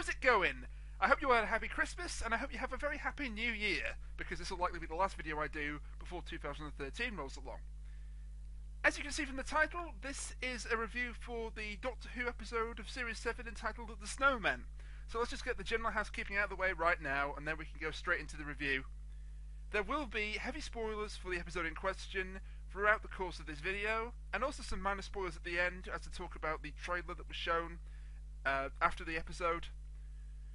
how's it going? I hope you had a happy Christmas, and I hope you have a very happy New Year, because this will likely be the last video I do before 2013 rolls along. As you can see from the title, this is a review for the Doctor Who episode of Series 7 entitled The Snowmen. So let's just get the general housekeeping out of the way right now, and then we can go straight into the review. There will be heavy spoilers for the episode in question throughout the course of this video, and also some minor spoilers at the end as to talk about the trailer that was shown after the episode.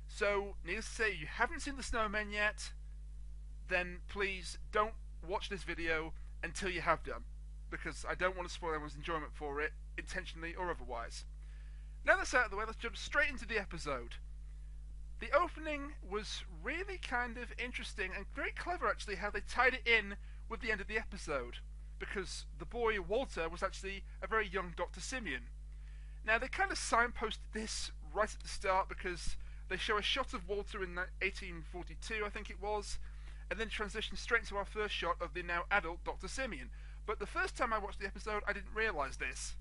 So, needless to say, if you haven't seen The Snowmen yet, then please don't watch this video until you have done, because I don't want to spoil everyone's enjoyment for it, intentionally or otherwise. Now that's out of the way, let's jump straight into the episode. The opening was really kind of interesting and very clever, actually, how they tied it in with the end of the episode, because the boy Walter was actually a very young Dr. Simeon. Now they kind of signposted this right at the start, because they show a shot of Walter in 1842, I think it was, and then transition straight into our first shot of the now adult Dr. Simeon. But the first time I watched the episode, I didn't realise this.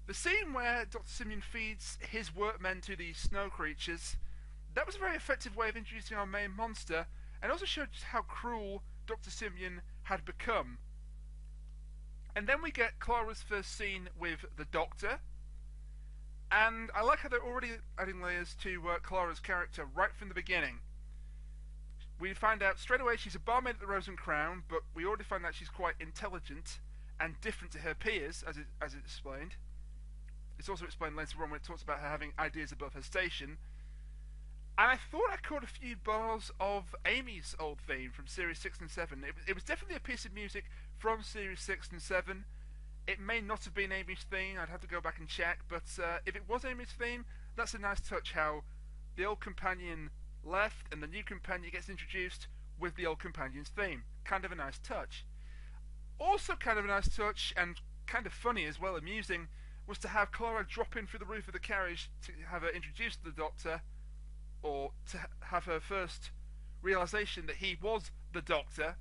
The scene where Dr. Simeon feeds his workmen to the snow creatures, that was a very effective way of introducing our main monster, and also showed just how cruel Dr. Simeon had become. And then we get Clara's first scene with the Doctor, and I like how they're already adding layers to Clara's character right from the beginning. We find out straight away she's a barmaid at the Rose and Crown, but we already find out she's quite intelligent and different to her peers, as it's explained. It's also explained later on when it talks about her having ideas above her station. And I thought I caught a few bars of Amy's old theme from Series 6 and 7. It was definitely a piece of music from Series 6 and 7. It may not have been Amy's theme, I'd have to go back and check, but if it was Amy's theme, that's a nice touch how the old companion left and the new companion gets introduced with the old companion's theme. Kind of a nice touch. Also kind of a nice touch, and kind of funny as well, amusing, was to have Clara drop in through the roof of the carriage to have her introduced to the Doctor, or to have her first realisation that he was the Doctor.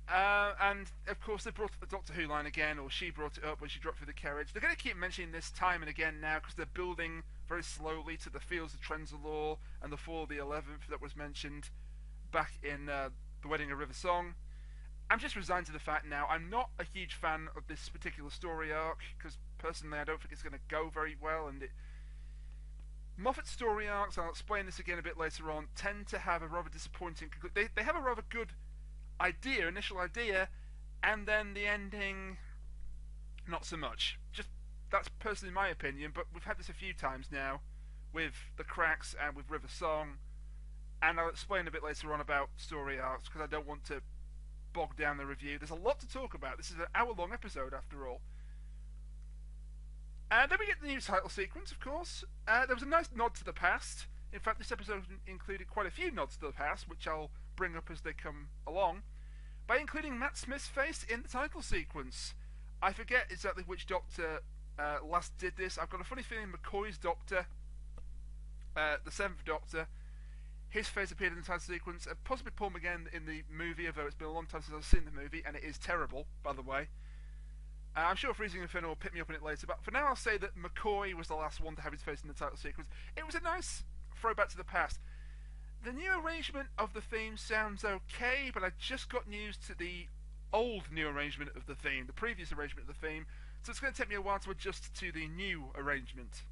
And of course they brought up the Doctor Who line again, or she brought it up when she dropped through the carriage. They're going to keep mentioning this time and again now, because they're building very slowly to the Fields of Trenzalore and the Fall of the 11th that was mentioned back in The Wedding of River Song. I'm just resigned to the fact now. I'm not a huge fan of this particular story arc, because personally I don't think it's going to go very well, and Moffat's story arcs, I'll explain this again a bit later on, tend to have a rather disappointing conclusion. They have a rather good initial idea, and then the ending, not so much. Just, that's personally my opinion, but we've had this a few times now, with The Cracks and with River Song, and I'll explain a bit later on about story arcs, because I don't want to bog down the review. There's a lot to talk about. This is an hour-long episode, after all. And then we get the new title sequence, of course. There was a nice nod to the past. In fact, this episode included quite a few nods to the past, which I'll bring up as they come along, by including Matt Smith's face in the title sequence. I forget exactly which Doctor last did this. I've got a funny feeling McCoy's Doctor, the 7th Doctor, his face appeared in the title sequence, and possibly Paul McGann in the movie, although it's been a long time since I've seen the movie, and it is terrible, by the way. I'm sure Freezing Inferno will pick me up on it later, but for now I'll say that McCoy was the last one to have his face in the title sequence. It was a nice throwback to the past. The new arrangement of the theme sounds okay, but I just got used to the old new arrangement of the theme, the previous arrangement of the theme, so it's going to take me a while to adjust to the new arrangement.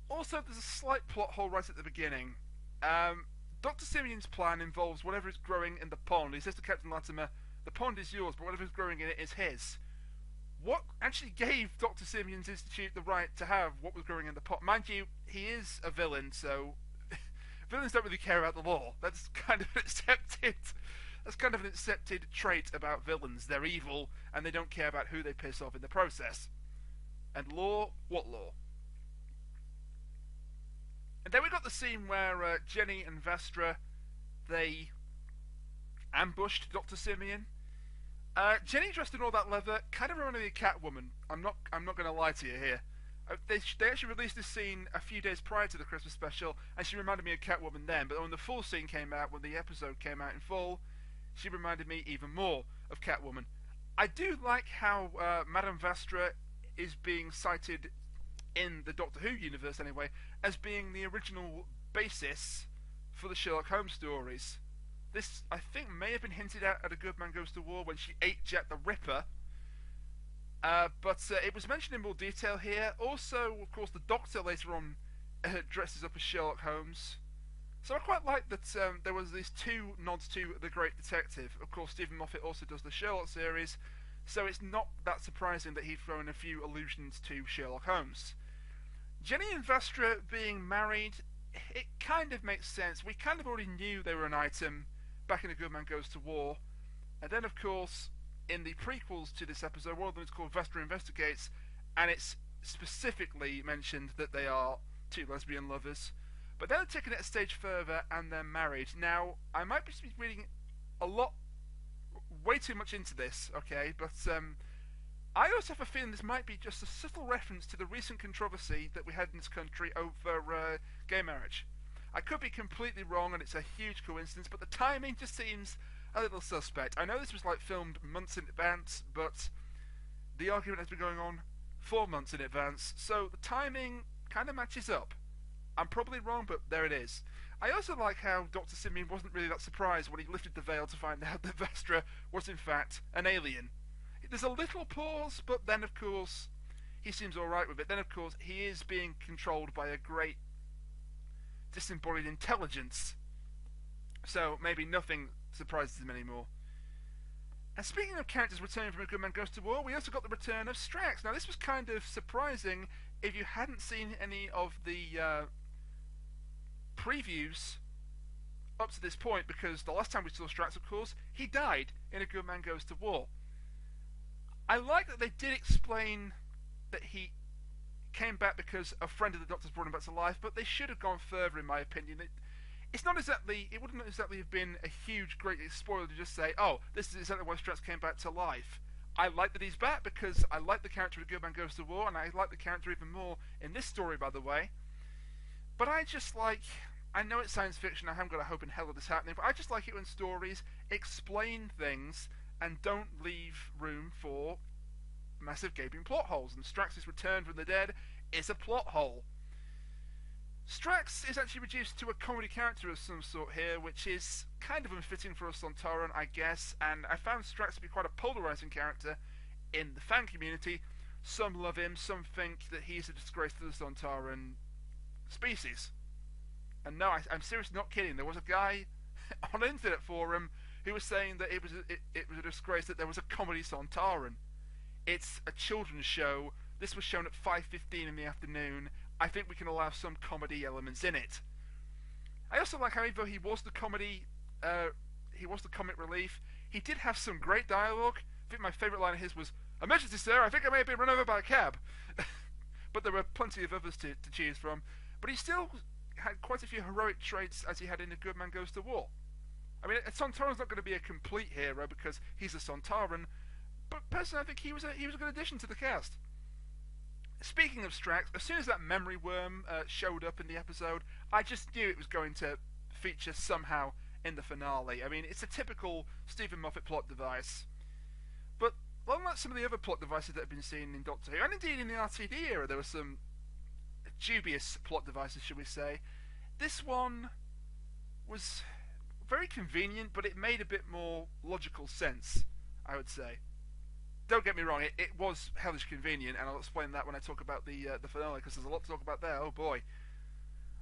Also, there's a slight plot hole right at the beginning. Dr. Simeon's plan involves whatever is growing in the pond. He says to Captain Latimer, the pond is yours, but whatever is growing in it is his. What actually gave Dr. Simeon's Institute the right to have what was growing in the pot? Mind you, he is a villain, so villains don't really care about the law. That's kind of an accepted trait about villains. They're evil, and they don't care about who they piss off in the process. And law? What law? And then we got the scene where Jenny and Vestra, they ambushed Dr. Simeon. Jenny, dressed in all that leather, kind of reminded me of Catwoman. I'm not going to lie to you here. They actually released this scene a few days prior to the Christmas special, and she reminded me of Catwoman then. But when the full scene came out, when the episode came out in full, she reminded me even more of Catwoman. I do like how Madame Vastra is being cited in the Doctor Who universe anyway, as being the original basis for the Sherlock Holmes stories. This, I think, may have been hinted at A Good Man Goes to War when she ate Jack the Ripper, but it was mentioned in more detail here. Also, of course, the Doctor later on dresses up as Sherlock Holmes. So I quite like that there was these two nods to The Great Detective. Of course, Stephen Moffat also does the Sherlock series, so it's not that surprising that he'd thrown a few allusions to Sherlock Holmes. Jenny and Vastra being married, it kind of makes sense. We kind of already knew they were an item back in A Good Man Goes to War. And then, of course, in the prequels to this episode, one of them is called Vastra Investigates, and it's specifically mentioned that they are two lesbian lovers. But they're taking it a stage further, and they're married. Now, I might be reading way too much into this, okay? But I also have a feeling this might be just a subtle reference to the recent controversy that we had in this country over gay marriage. I could be completely wrong, and it's a huge coincidence, but the timing just seems a little suspect. I know this was filmed months in advance, but the argument has been going on 4 months in advance, so the timing kind of matches up. I'm probably wrong, but there it is. I also like how Dr. Simeon wasn't really that surprised when he lifted the veil to find out that Vastra was in fact an alien. There's a little pause, but then of course he seems alright with it. Then of course he is being controlled by a great disembodied intelligence, so maybe nothing surprises him anymore. And speaking of characters returning from A Good Man Goes to War, we also got the return of Strax. Now this was kind of surprising if you hadn't seen any of the previews up to this point, because the last time we saw Strax, of course, he died in A Good Man Goes to War. I like that they did explain that he came back because a friend of the Doctor's brought him back to life, but they should have gone further, in my opinion. It wouldn't exactly have been a huge, great spoiler to just say, oh, this is exactly why Strax came back to life. I like that he's back because I like the character of A Good Man Goes to War, and I like the character even more in this story, by the way. But I know it's science fiction, I haven't got a hope in hell of this happening, but I just like it when stories explain things and don't leave room for massive gaping plot holes, and Strax's return from the dead is a plot hole. Strax is actually reduced to a comedy character of some sort here, which is kind of unfitting for a Sontaran, I guess, and I found Strax to be quite a polarising character in the fan community. Some love him, some think that he's a disgrace to the Sontaran species. And no, I'm seriously not kidding. There was a guy on an internet forum who was saying that it was a disgrace that there was a comedy Sontaran. It's a children's show. This was shown at 5:15 in the afternoon. I think we can allow some comedy elements in it. I also like how, even though he was the comic relief, he did have some great dialogue. I think my favourite line of his was, "Emergency, sir, I think I may have been run over by a cab." But there were plenty of others to choose from. But he still had quite a few heroic traits as he had in A Good Man Goes to War. I mean, a Sontaran's not going to be a complete hero because he's a Sontaran, but personally I think he was a good addition to the cast. Speaking of Strax, as soon as that memory worm showed up in the episode, I just knew it was going to feature somehow in the finale. I mean, it's a typical Stephen Moffat plot device. But unlike some of the other plot devices that have been seen in Doctor Who, and indeed in the RTD era, there were some dubious plot devices, should we say. This one was very convenient, but it made a bit more logical sense, I would say. Don't get me wrong, it was hellish convenient, and I'll explain that when I talk about the finale, because there's a lot to talk about there, oh boy.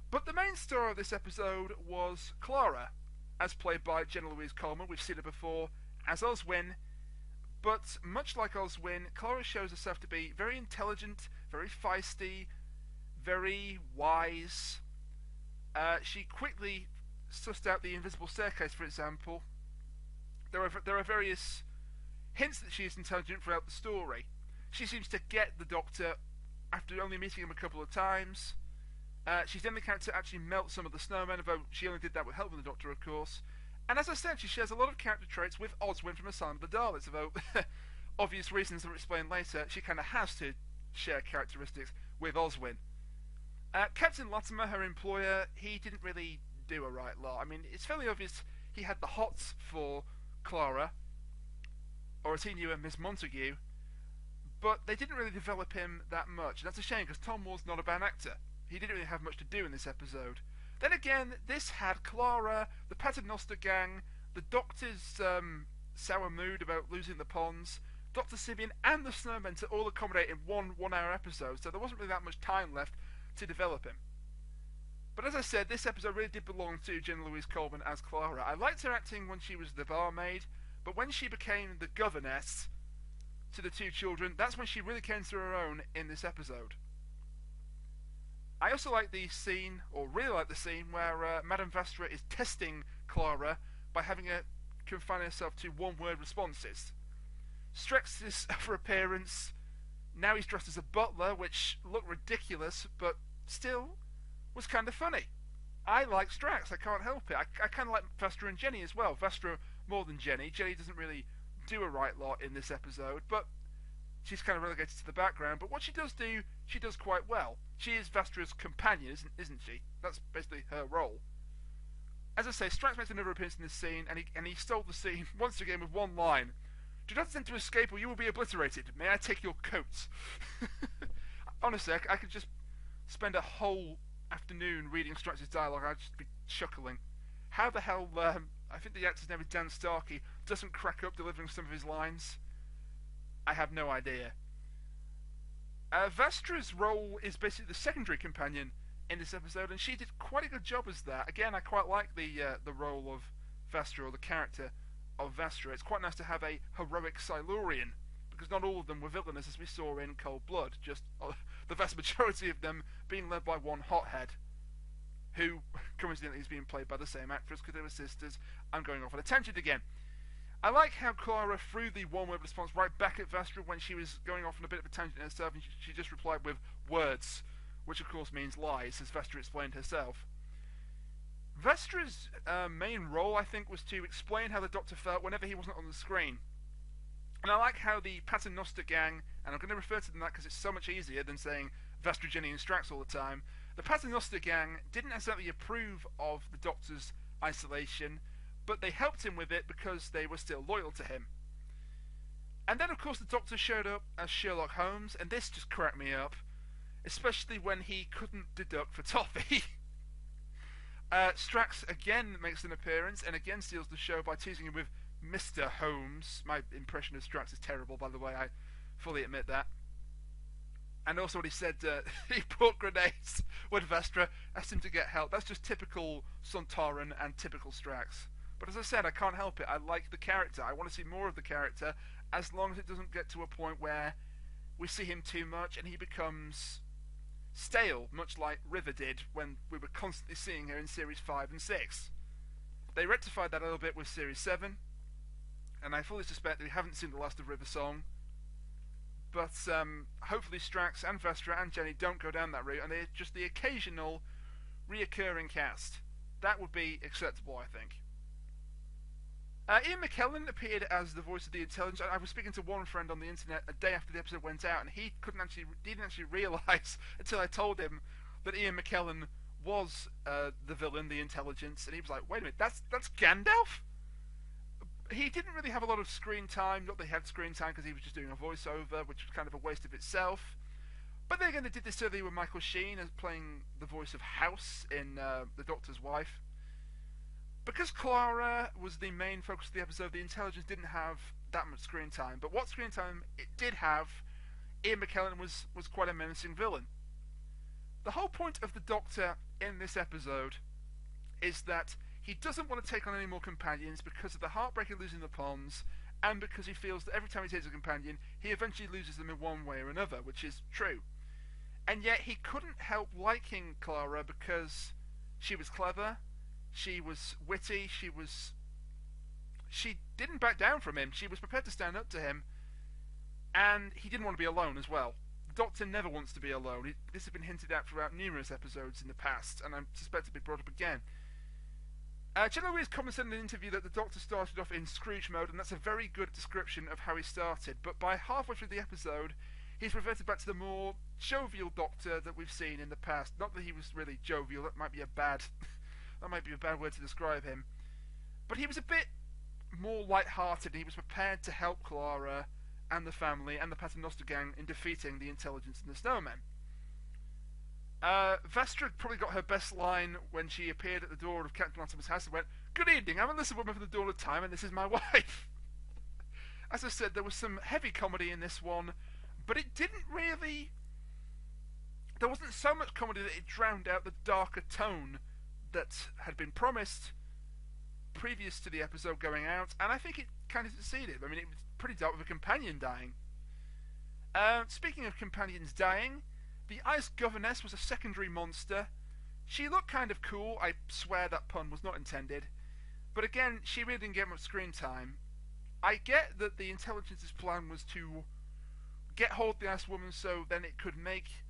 But the main star of this episode was Clara, as played by Jenna-Louise Coleman. We've seen her before as Oswin, but much like Oswin, Clara shows herself to be very intelligent, very feisty, very wise. She quickly sussed out the invisible staircase, for example. There are various hints that she is intelligent throughout the story. She seems to get the Doctor after only meeting him a couple of times. She's the only character to actually melt some of the snowmen, though she only did that with help from the Doctor, of course. And as I said, she shares a lot of character traits with Oswin from Asylum of the Daleks, although obvious reasons that are explained later, she kind of has to share characteristics with Oswin. Captain Latimer, her employer, he didn't really do a right lot. I mean, it's fairly obvious he had the hots for Clara, or as he knew her, Miss Montague, but they didn't really develop him that much. And that's a shame, because Tom Moore's not a bad actor. He didn't really have much to do in this episode. Then again, this had Clara, the Paternoster gang, the Doctor's sour mood about losing the ponds, Dr. Simeon, and the Snowmen to all accommodate in one 1-hour episode, so there wasn't really that much time left to develop him. But as I said, this episode really did belong to Jenna-Louise Coleman as Clara. I liked her acting when she was the barmaid, but when she became the governess to the two children, that's when she really came to her own in this episode. I also like the scene, or really like the scene, where Madame Vastra is testing Clara by having her confine herself to one-word responses. Strex is for appearance. Now he's dressed as a butler, which looked ridiculous, but still was kind of funny. I like Strax, I can't help it. I kind of like Vastra and Jenny as well. Vastra more than Jenny. Jenny doesn't really do a right lot in this episode, but she's kind of relegated to the background. But what she does do, she does quite well. She is Vastra's companion, isn't she? That's basically her role. As I say, Strax makes another appearance in this scene, and he stole the scene once again with one line. Do not attempt to escape or you will be obliterated. May I take your coats? Honestly, I could just spend a whole afternoon reading Strax's dialogue. I'd just be chuckling. How the hell, I think the actor's name is Dan Starkey, doesn't crack up delivering some of his lines? I have no idea. Vastra's role is basically the secondary companion in this episode, and she did quite a good job as that. Again, I quite like the role of Vastra, or the character of Vastra. It's quite nice to have a heroic Silurian, because not all of them were villainous, as we saw in Cold Blood, just the vast majority of them being led by one hothead, who coincidentally is being played by the same actress because they were sisters. I'm going off on a tangent again. I like how Clara threw the one-word response right back at Vastra when she was going off on a bit of a tangent herself, and she just replied with words, which of course means lies, as Vastra explained herself. Vastra's main role, I think, was to explain how the Doctor felt whenever he wasn't on the screen. And I like how the Paternoster gang, and I'm going to refer to them that because it's so much easier than saying Vastra, Jenny and Strax all the time, the Paternoster gang didn't necessarily approve of the Doctor's isolation, but they helped him with it because they were still loyal to him. And then of course the Doctor showed up as Sherlock Holmes, and this just cracked me up, especially when he couldn't deduct for toffee. Strax again makes an appearance and again steals the show by teasing him with Mr. Holmes. My impression of Strax is terrible, by the way, I fully admit that. And also when he said he brought grenades when Vastra asked him to get help. That's just typical Sontaran and typical Strax. But as I said, I can't help it. I like the character. I want to see more of the character, as long as it doesn't get to a point where we see him too much and he becomes stale, much like River did when we were constantly seeing her in Series 5 and 6. They rectified that a little bit with Series 7, and I fully suspect that we haven't seen the last of River Song. But hopefully Strax and Vastra and Jenny don't go down that route, and they're just the occasional reoccurring cast. That would be acceptable, I think. Ian McKellen appeared as the voice of the Intelligence. I was speaking to one friend on the internet a day after the episode went out, and he didn't actually realise until I told him that Ian McKellen was the villain, the Intelligence, and he was like, "Wait a minute, that's Gandalf?" He didn't really have a lot of screen time. Not that he had screen time because he was just doing a voiceover, which was kind of a waste of itself. But then again, they did this earlier with Michael Sheen as playing the voice of House in The Doctor's Wife. Because Clara was the main focus of the episode, the Intelligence didn't have that much screen time. But what screen time it did have, Ian McKellen was quite a menacing villain. The whole point of the Doctor in this episode is that he doesn't want to take on any more companions because of the heartbreak of losing the ponds, and because he feels that every time he takes a companion, he eventually loses them in one way or another, which is true. And yet he couldn't help liking Clara because she was clever, she was witty, she didn't back down from him, she was prepared to stand up to him, and he didn't want to be alone as well. The Doctor never wants to be alone. This has been hinted at throughout numerous episodes in the past, and I suspect it'll be brought up again. Jenna-Louise commented in an interview that the Doctor started off in Scrooge mode, and that's a very good description of how he started, but by halfway through the episode, he's reverted back to the more jovial Doctor that we've seen in the past. Not that he was really jovial, that might be a bad word to describe him. But he was a bit more light-hearted, and he was prepared to help Clara, and the family and the Paternoster gang in defeating the Intelligence and the Snowmen. Vestra probably got her best line when she appeared at the door of Captain Latimer's house and went, "Good evening, I'm a little woman from the dawn of time, and this is my wife." As I said, there was some heavy comedy in this one, but it didn't really... There wasn't so much comedy that it drowned out the darker tone that had been promised previous to the episode going out, and I think it kind of succeeded. I mean, it was pretty dark with a companion dying. Speaking of companions dying, the Ice Governess was a secondary monster. She looked kind of cool. I swear that pun was not intended. But again, she really didn't get much screen time. I get that the Intelligence's plan was to get hold of the Ice Woman so then it could make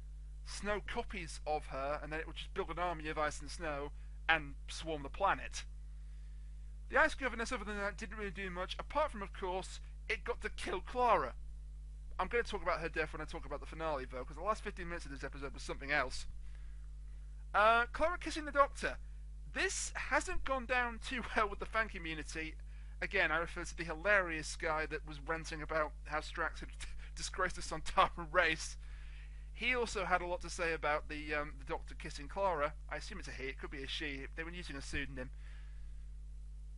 snow copies of her, and then it would just build an army of ice and snow and swarm the planet. The Ice Governess, other than that, didn't really do much, apart from, of course, it got to kill Clara. I'm going to talk about her death when I talk about the finale, though, because the last 15 minutes of this episode was something else. Clara kissing the Doctor. This hasn't gone down too well with the fan community. Again, I refer to the hilarious guy that was ranting about how Strax had disgraced the Sontaran race. He also had a lot to say about the Doctor kissing Clara. I assume it's a he, it could be a she. They were using a pseudonym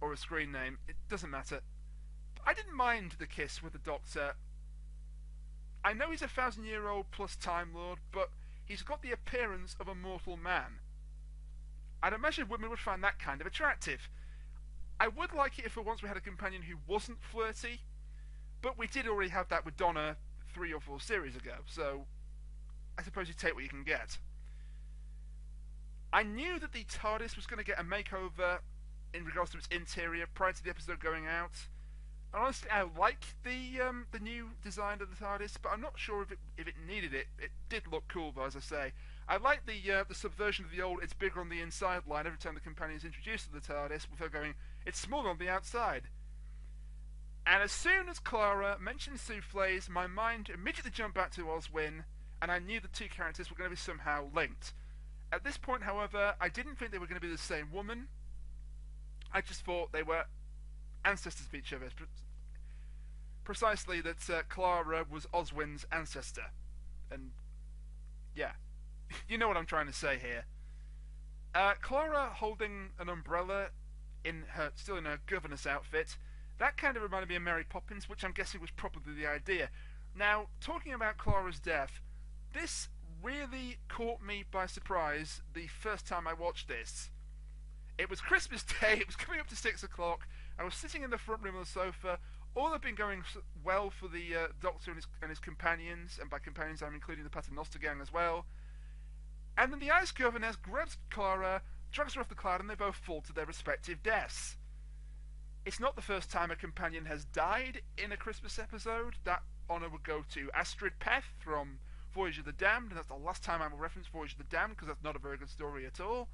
or a screen name. It doesn't matter. I didn't mind the kiss with the Doctor. I know he's a 1,000-year-old plus Time Lord, but he's got the appearance of a mortal man. I'd imagine women would find that kind of attractive. I would like it if for once we had a companion who wasn't flirty, but we did already have that with Donna 3 or 4 series ago, so I suppose you take what you can get. I knew that the TARDIS was going to get a makeover in regards to its interior prior to the episode going out. And honestly, I like the new design of the TARDIS, but I'm not sure if it needed it. It did look cool, though, as I say. I like the subversion of the old "it's bigger on the inside" line every time the companion is introduced to the TARDIS, with her going, "It's smaller on the outside." And as soon as Clara mentioned soufflés, my mind immediately jumped back to Oswin, and I knew the two characters were going to be somehow linked. At this point, however, I didn't think they were going to be the same woman. I just thought they were ancestors of each other. Precisely that Clara was Oswin's ancestor. And, yeah. You know what I'm trying to say here. Clara holding an umbrella still in her governess outfit, that kind of reminded me of Mary Poppins, which I'm guessing was probably the idea. Now, talking about Clara's death, this really caught me by surprise the first time I watched this. It was Christmas Day, it was coming up to 6 o'clock, I was sitting in the front room on the sofa, all had been going well for the Doctor and his companions, and by companions I'm including the Paternoster gang as well, and then the Ice Governess grabs Clara, drags her off the cloud, and they both fall to their respective deaths. It's not the first time a companion has died in a Christmas episode. That honour would go to Astrid Peth from Voyage of the Damned, and that's the last time I will reference Voyage of the Damned, because that's not a very good story at all.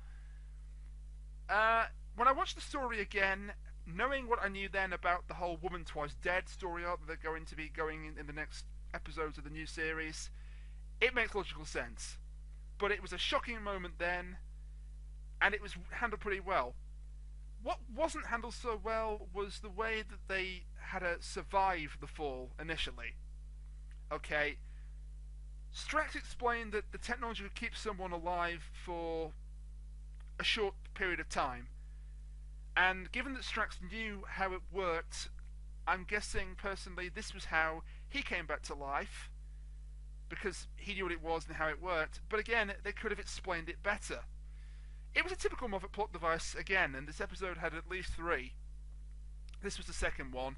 When I watched the story again, knowing what I knew then about the whole Woman Twice Dead story arc that they're going to be going in the next episodes of the new series, it makes logical sense. But it was a shocking moment then, and it was handled pretty well. What wasn't handled so well was the way that they had to survive the fall initially. Okay, Strax explained that the technology would keep someone alive for a short period of time. And given that Strax knew how it worked, I'm guessing personally this was how he came back to life, because he knew what it was and how it worked. But again, they could have explained it better. It was a typical Moffat plot device again, and this episode had at least 3. This was the second one.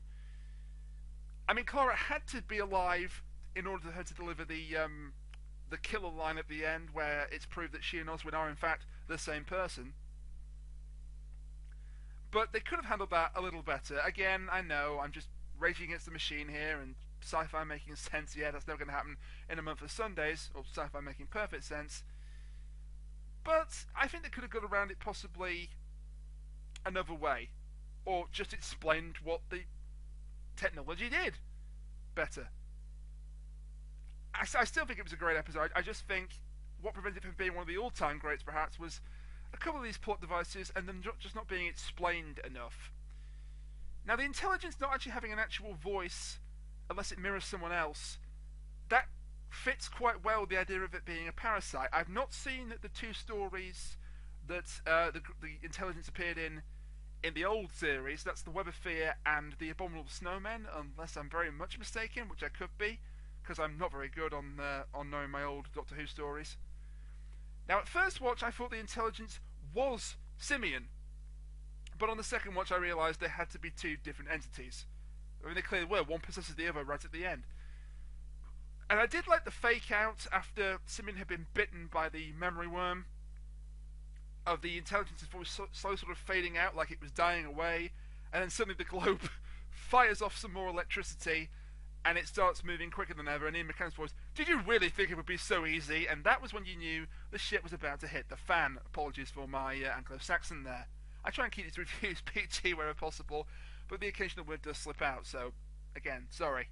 I mean, Clara had to be alive in order for her to deliver the killer line at the end, where it's proved that she and Oswin are in fact the same person. But they could have handled that a little better. Again, I know, I'm just raging against the machine here, and sci-fi making sense. Yeah, that's never going to happen in a month of Sundays, or sci-fi making perfect sense. But I think they could have got around it possibly another way, or just explained what the technology did better. I still think it was a great episode. I just think what prevented it from being one of the all-time greats, perhaps, was a couple of these plot devices and them just not being explained enough. Now, the Intelligence not actually having an actual voice unless it mirrors someone else. That fits quite well with the idea of it being a parasite. I've not seen the two stories that the intelligence appeared in the old series. That's the Web of Fear and the Abominable Snowmen, unless I'm very much mistaken, which I could be, because I'm not very good on knowing my old Doctor Who stories. Now, at first watch, I thought the intelligence was Simian, but on the second watch, I realised there had to be two different entities. I mean, they clearly were. One possesses the other right at the end. And I did like the fake out after Simian had been bitten by the memory worm, of the intelligence's voice slowly sort of fading out like it was dying away, and then suddenly the globe fires off some more electricity, and it starts moving quicker than ever, and Ian McKellen's voice, "Did you really think it would be so easy?" And that was when you knew the shit was about to hit the fan. Apologies for my Anglo-Saxon there. I try and keep these reviews PG wherever possible, but the occasional word does slip out, so, again, sorry.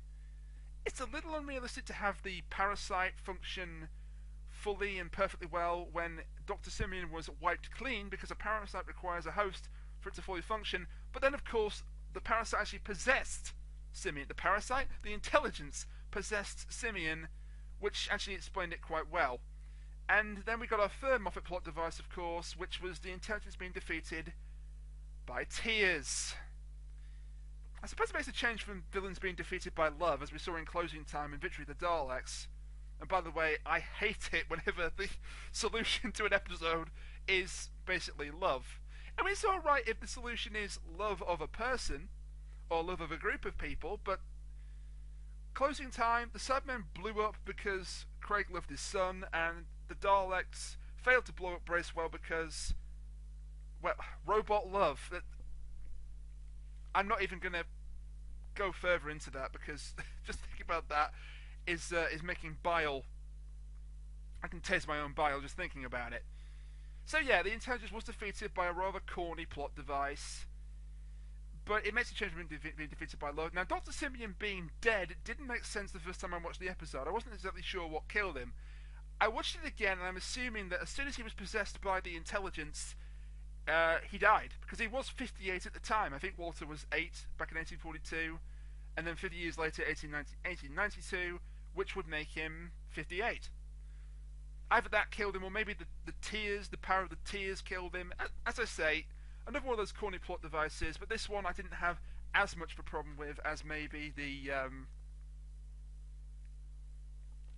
It's a little unrealistic to have the parasite function fully and perfectly well when Dr. Simian was wiped clean, because a parasite requires a host for it to fully function, but then of course the parasite actually possessed Simian. The parasite, the intelligence, possessed Simian, which actually explained it quite well. And then we got our third Moffat plot device, of course, which was the intelligence being defeated by tears. I suppose it makes a change from villains being defeated by love, as we saw in Closing Time and Victory of the Daleks. And by the way, I hate it whenever the solution to an episode is basically love. I mean, it's alright if the solution is love of a person, or love of a group of people, but Closing Time, the Cybermen blew up because Craig loved his son, and the Daleks failed to blow up Bracewell because, well, robot love. I'm not even going to go further into that, because just thinking about that is making bile. I can taste my own bile just thinking about it. So yeah, the intelligence was defeated by a rather corny plot device, but it makes a change from being defeated by love. Now, Dr. Simian being dead didn't make sense the first time I watched the episode. I wasn't exactly sure what killed him. I watched it again, and I'm assuming that as soon as he was possessed by the intelligence, he died, because he was 58 at the time. I think Walter was 8 back in 1842, and then 50 years later, 1892, which would make him 58. Either that killed him, or maybe the tears, the power of the tears killed him. As I say, another one of those corny plot devices, but this one I didn't have as much of a problem with as maybe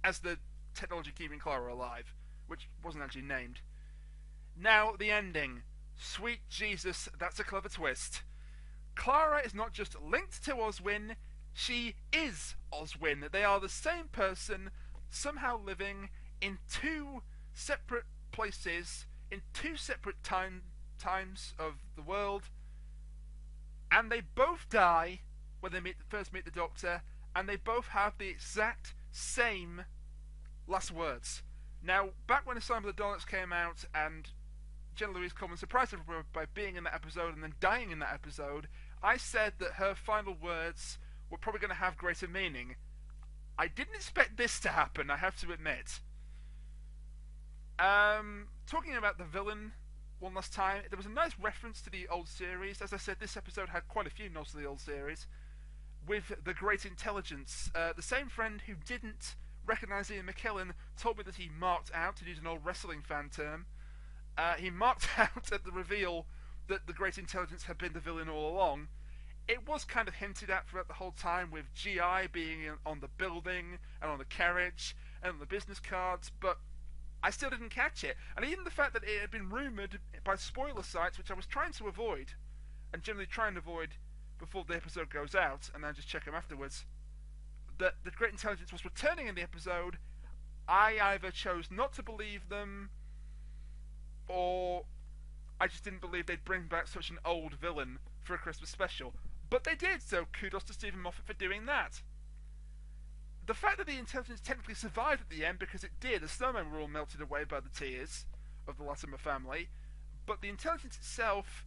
as the technology keeping Clara alive, which wasn't actually named. Now, the ending. Sweet Jesus, that's a clever twist. Clara is not just linked to Oswin, she is Oswin. They are the same person, somehow living in two separate places, in two separate times of the world, and they both die when they first meet the Doctor, and they both have the exact same last words. Now, back when Assignment of the Daleks came out, and Jenna-Louise Coleman surprised everyone by being in that episode and then dying in that episode, I said that her final words were probably going to have greater meaning. I didn't expect this to happen, I have to admit. Talking about the villain one last time, there was a nice reference to the old series. As I said, this episode had quite a few nods to the old series, with the Great Intelligence. The same friend who didn't recognise Ian McKellen told me that he marked out, to use an old wrestling fan term, he marked out at the reveal that the Great Intelligence had been the villain all along. It was kind of hinted at throughout the whole time, with GI being on the building, and on the carriage, and on the business cards, but I still didn't catch it. And even the fact that it had been rumoured by spoiler sites, which I was trying to avoid, and generally try and avoid before the episode goes out, and then just check them afterwards, that the Great Intelligence was returning in the episode, I either chose not to believe them, or I just didn't believe they'd bring back such an old villain for a Christmas special. But they did, so kudos to Stephen Moffat for doing that. The fact that the intelligence technically survived at the end, because it did, the snowmen were all melted away by the tears of the Latimer family, but the intelligence itself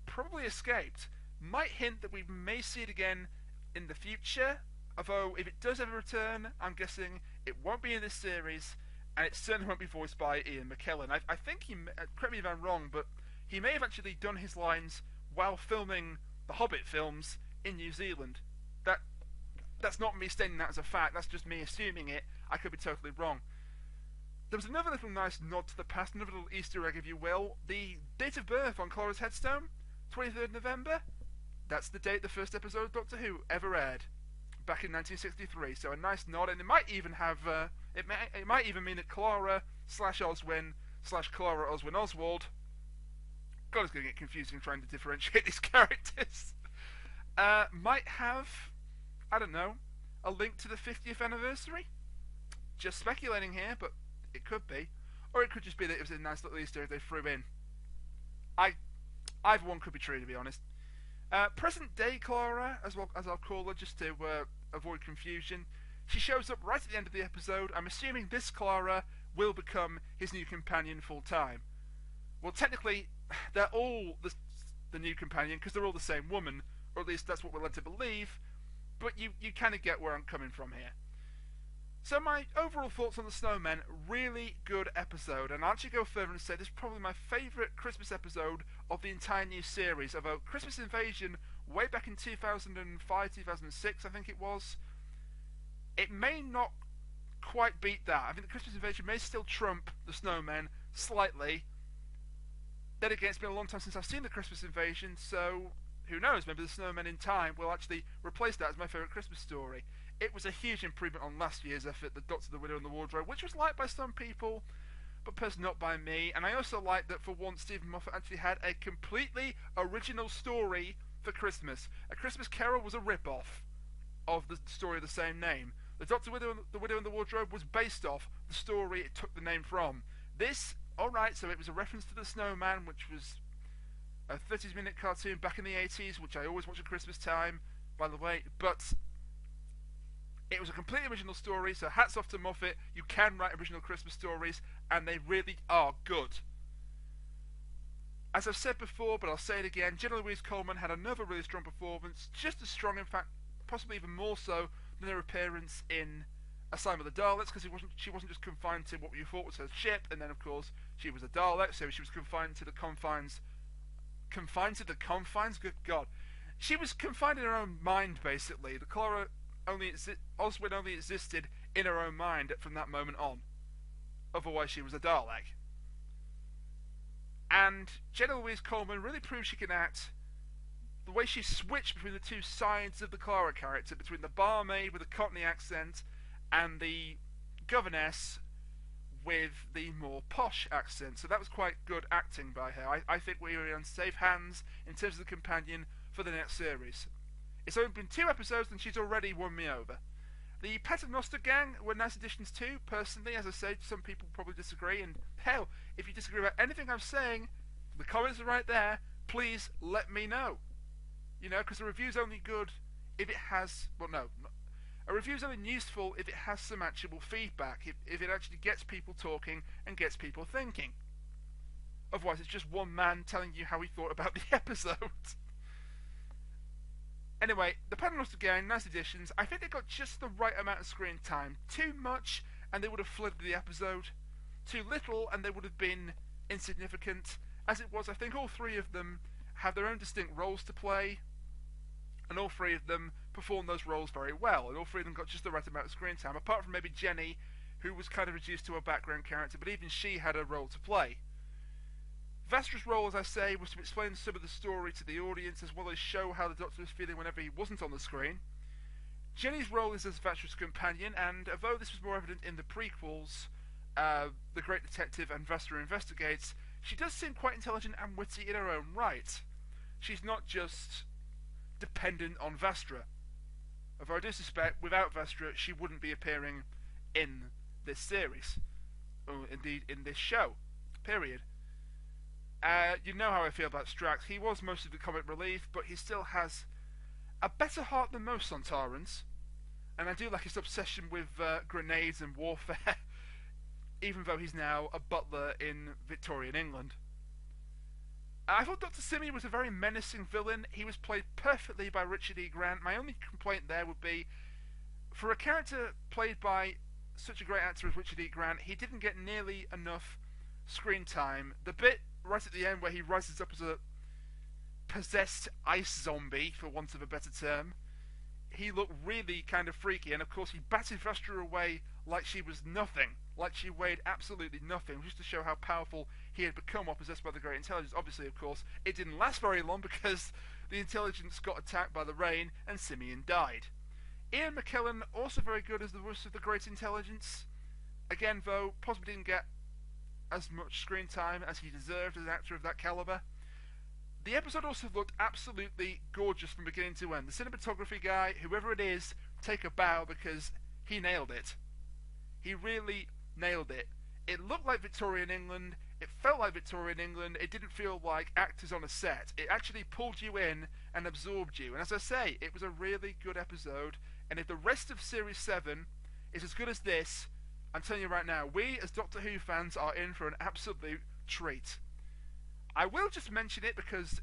probably escaped, might hint that we may see it again in the future, although if it does ever return, I'm guessing it won't be in this series, and it certainly won't be voiced by Ian McKellen. I think he, correct me if I'm wrong, but he may have actually done his lines while filming the Hobbit films in New Zealand. That That's not me stating that as a fact, that's just me assuming it. I could be totally wrong. There was another little nice nod to the past, another little Easter egg, if you will. The date of birth on Clara's headstone, 23rd November. That's the date the first episode of Doctor Who ever aired, back in 1963. So a nice nod, and it might even have it might even mean that Clara / Oswin / Clara Oswin Oswald. God, it's going to get confusing trying to differentiate these characters. Might have, I don't know, a link to the 50th anniversary. Just speculating here, but it could be, or it could just be that it was a nice little Easter egg they threw in. Either one could be true, to be honest. Present day Clara, as well as I'll call her, just to avoid confusion. She shows up right at the end of the episode. I'm assuming this Clara will become his new companion full time. Well, technically, they're all the new companion because they're all the same woman, or at least that's what we're led to believe. But you kind of get where I'm coming from here. So my overall thoughts on the Snowmen, really good episode, and I'll actually go further and say this is probably my favourite Christmas episode of the entire new series. Although Christmas Invasion, way back in 2005, 2006 I think it was, it may not quite beat that. I think the Christmas Invasion may still trump the Snowmen slightly. Then again, it's been a long time since I've seen the Christmas Invasion, so who knows, maybe the Snowmen in time will actually replace that as my favourite Christmas story. It was a huge improvement on last year's effort, the Doctor, the Widow and the Wardrobe, which was liked by some people, but personally not by me. And I also liked that for once Stephen Moffat actually had a completely original story for Christmas. A Christmas Carol was a rip-off of the story of the same name. The Doctor, the Widow and the Wardrobe was based off the story it took the name from. This, alright, so it was a reference to the Snowman, which was a 30-minute cartoon back in the 80s, which I always watch at Christmas time, by the way, but it was a completely original story, so hats off to Moffat. You can write original Christmas stories, and they really are good. As I've said before, but I'll say it again, Jenna-Louise Coleman had another really strong performance, just as strong, in fact, possibly even more so than her appearance in Asylum of the Daleks, because she wasn't just confined to what you thought was her ship, and then of course she was a Dalek, so she was confined to the confines. Confined to the confines? Good God. She was confined in her own mind, basically. The Clara Oswin only existed in her own mind from that moment on. Otherwise she was a Dalek. And Jenna-Louise Coleman really proved she can act. The way she switched between the two sides of the Clara character, between the barmaid with a Cockney accent and the governess with the more posh accent. So that was quite good acting by her. I think we're in safe hands in terms of the companion for the next series. It's only been 2 episodes and she's already won me over. The Paternoster gang were nice additions too. Personally, as I said, some people probably disagree, and hell, if you disagree about anything I'm saying, the comments are right there. Please let me know. You know, because a review's only good if it has, well, no, a review's only useful if it has some actual feedback, if it actually gets people talking and gets people thinking. Otherwise, it's just one man telling you how he thought about the episode. Anyway, the Paternoster gang, nice additions. I think they got just the right amount of screen time. Too much, and they would have flooded the episode. Too little, and they would have been insignificant. As it was, I think all 3 of them have their own distinct roles to play, and all 3 of them perform those roles very well, and all 3 of them got just the right amount of screen time, apart from maybe Jenny, who was kind of reduced to a background character, but even she had a role to play. Vastra's role, as I say, was to explain some of the story to the audience, as well as show how the Doctor was feeling whenever he wasn't on the screen. Jenny's role is as Vastra's companion, and although this was more evident in the prequels, The Great Detective and Vastra Investigates, she does seem quite intelligent and witty in her own right. She's not just dependent on Vastra. Although I do suspect, without Vastra, she wouldn't be appearing in this series. Or indeed, in this show. Period. You know how I feel about Strax. He was most of the comic relief, but he still has a better heart than most Sontarans. And I do like his obsession with grenades and warfare, even though he's now a butler in Victorian England. I thought Dr. Simi was a very menacing villain. He was played perfectly by Richard E. Grant. My only complaint there would be, for a character played by such a great actor as Richard E. Grant, he didn't get nearly enough screen time. The bit right at the end where he rises up as a possessed ice zombie, for want of a better term, he looked really kind of freaky, and of course he batted Vastra away like she was nothing, like she weighed absolutely nothing, just to show how powerful he had become while possessed by the Great Intelligence. Obviously, of course, it didn't last very long because the Intelligence got attacked by the rain and Simeon died. Ian McKellen, also very good as the voice of the Great Intelligence. Again, though, possibly didn't get as much screen time as he deserved as an actor of that caliber. The episode also looked absolutely gorgeous from beginning to end. The cinematography guy, whoever it is, take a bow because he nailed it. He really nailed it. It looked like Victorian England. It felt like Victorian England. It didn't feel like actors on a set. It actually pulled you in and absorbed you. And as I say, it was a really good episode. And if the rest of Series 7 is as good as this, I'm telling you right now, we as Doctor Who fans are in for an absolute treat. I will just mention it because,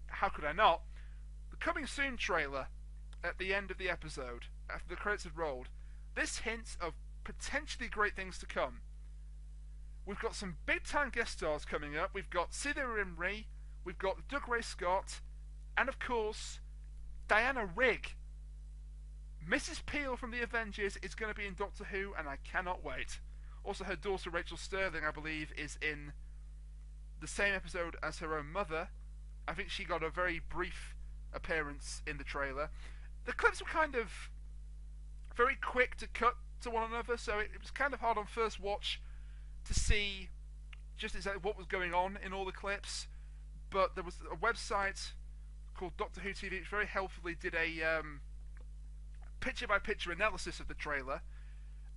how could I not? The Coming Soon trailer at the end of the episode, after the credits had rolled, this hints of potentially great things to come. We've got some big time guest stars coming up. We've got Celia Imrie, we've got Doug Ray Scott, and of course, Diana Rigg. Mrs. Peel from the Avengers is going to be in Doctor Who, and I cannot wait. Also, her daughter Rachel Sterling, I believe, is in the same episode as her own mother. I think she got a very brief appearance in the trailer. The clips were kind of very quick to cut to one another, so it was kind of hard on first watch to see just exactly what was going on in all the clips. But there was a website called Doctor Who TV which very helpfully did a picture-by-picture analysis of the trailer.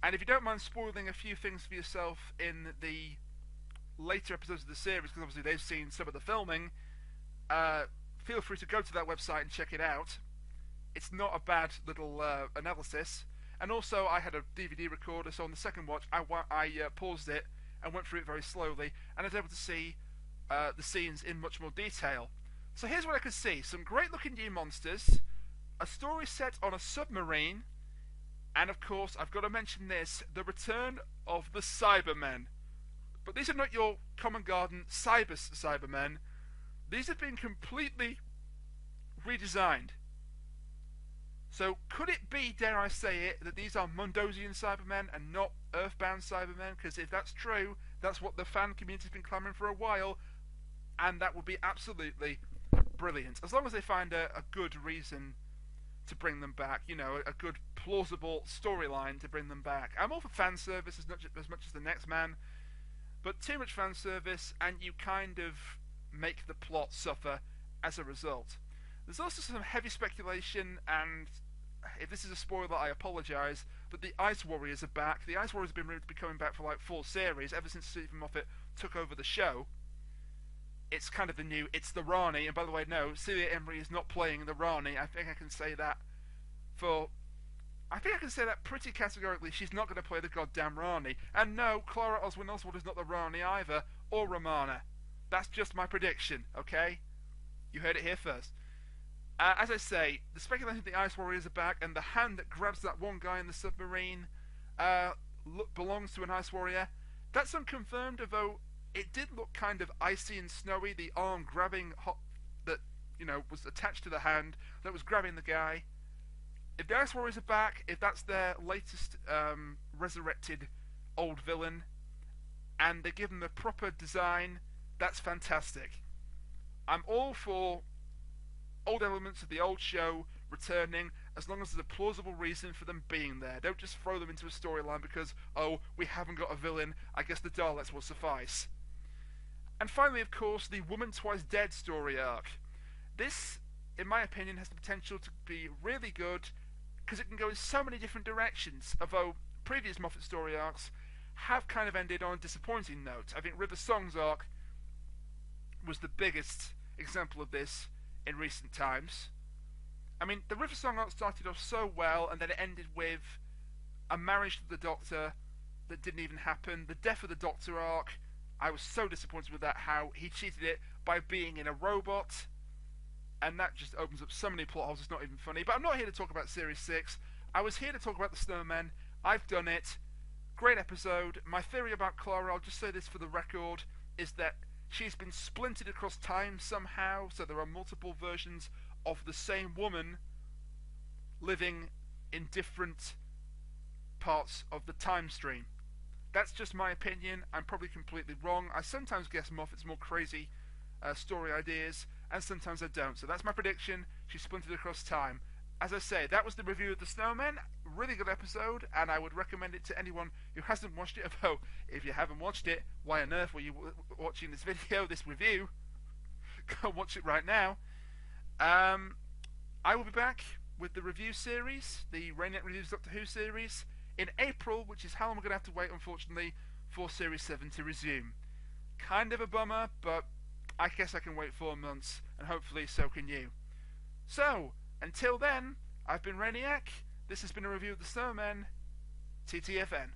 And if you don't mind spoiling a few things for yourself in the later episodes of the series, because obviously they've seen some of the filming, feel free to go to that website and check it out. It's not a bad little analysis. And also, I had a DVD recorder, so on the second watch, I paused it and went through it very slowly, and I was able to see the scenes in much more detail. So here's what I could see. Some great-looking new monsters, a story set on a submarine, and of course, I've got to mention this, the return of the Cybermen. But these are not your common garden Cybermen. These have been completely redesigned. So could it be, dare I say it, that these are Mundosian Cybermen and not Earthbound Cybermen? Because if that's true, that's what the fan community's been clamouring for a while, and that would be absolutely brilliant. As long as they find a good reason to bring them back, you know, a good plausible storyline to bring them back. I'm all for fan service as much as the next man, but too much fan service and you kind of make the plot suffer as a result. There's also some heavy speculation, and if this is a spoiler, I apologise, but the Ice Warriors are back. The Ice Warriors have been rumored to be coming back for like 4 series, ever since Stephen Moffat took over the show. It's kind of the new, it's the Rani, and by the way, no, Celia Imrie is not playing the Rani. I think I can say that pretty categorically. She's not going to play the goddamn Rani. And no, Clara Oswald is not the Rani either, or Romana. That's just my prediction, okay? You heard it here first. As I say, the speculation that the Ice Warriors are back, and the hand that grabs that one guy in the submarine belongs to an Ice Warrior. That's unconfirmed, although it did look kind of icy and snowy, the arm grabbing that, you know, was attached to the hand that was grabbing the guy. If the Ice Warriors are back, if that's their latest resurrected old villain, and they give them a proper design, that's fantastic. I'm all for old elements of the old show returning, as long as there's a plausible reason for them being there. Don't just throw them into a storyline because, oh, we haven't got a villain, I guess the Daleks will suffice. And finally, of course, the Woman Twice Dead story arc. This, in my opinion, has the potential to be really good, because it can go in so many different directions, although previous Moffat story arcs have kind of ended on a disappointing note. I think River Song's arc was the biggest example of this in recent times. I mean, the River Song arc started off so well, and then it ended with a marriage to the Doctor that didn't even happen. The death of the Doctor arc, I was so disappointed with that, how he cheated it by being in a robot, and that just opens up so many plot holes, it's not even funny. But I'm not here to talk about Series 6. I was here to talk about the Snowmen. I've done it. Great episode. My theory about Clara, I'll just say this for the record, is that she's been splintered across time somehow, so there are multiple versions of the same woman living in different parts of the time stream. That's just my opinion. I'm probably completely wrong. I sometimes guess Moffat's more crazy story ideas, and sometimes I don't. So that's my prediction. She splintered across time. As I say, that was the review of the Snowmen. Really good episode, and I would recommend it to anyone who hasn't watched it. Although, if you haven't watched it, why on earth were you watching this video, this review? Go watch it right now. I will be back with the review series, the Rainiac Reviews Doctor Who series, in April, which is how long we're going to have to wait, unfortunately, for Series 7 to resume. Kind of a bummer, but I guess I can wait 4 months, and hopefully so can you. So, until then, I've been Rainiac. This has been a review of the Snowmen. TTFN.